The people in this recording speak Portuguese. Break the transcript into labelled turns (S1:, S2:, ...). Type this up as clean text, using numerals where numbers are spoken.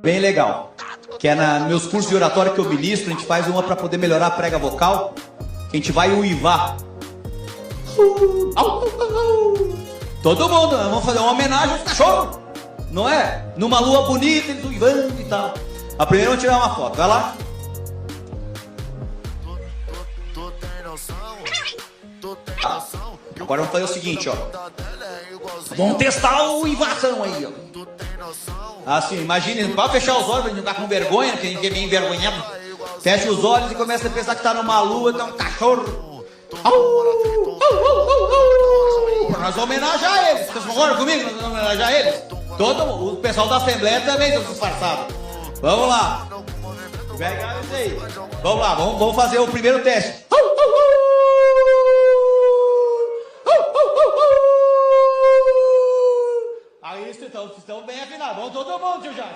S1: bem legal, que é nos meus cursos de oratória que eu ministro, a gente faz uma para poder melhorar a prega vocal, que a gente vai uivar. Todo mundo, vamos fazer uma homenagem aos cachorros, não é? Numa lua bonita, eles uivando e tal. A primeira vamos tirar uma foto, vai lá. Agora vamos fazer o seguinte, ó. Vamos testar o uivação aí, ó. Assim, imagine, pode fechar os olhos pra gente não ficar com vergonha, que a gente é meio envergonhado. Fecha os olhos e começa a pensar que tá numa lua, tá um cachorro. Nós vamos homenagear eles. Vocês concordam comigo? Nós vamos homenagear eles. Todo o pessoal da Assembleia também estão disfarçados. Vamos lá. Pega isso aí. Vamos lá, vamos fazer o primeiro teste. Aí, então, estão bem afinados. Vamos todo mundo, tio Jair.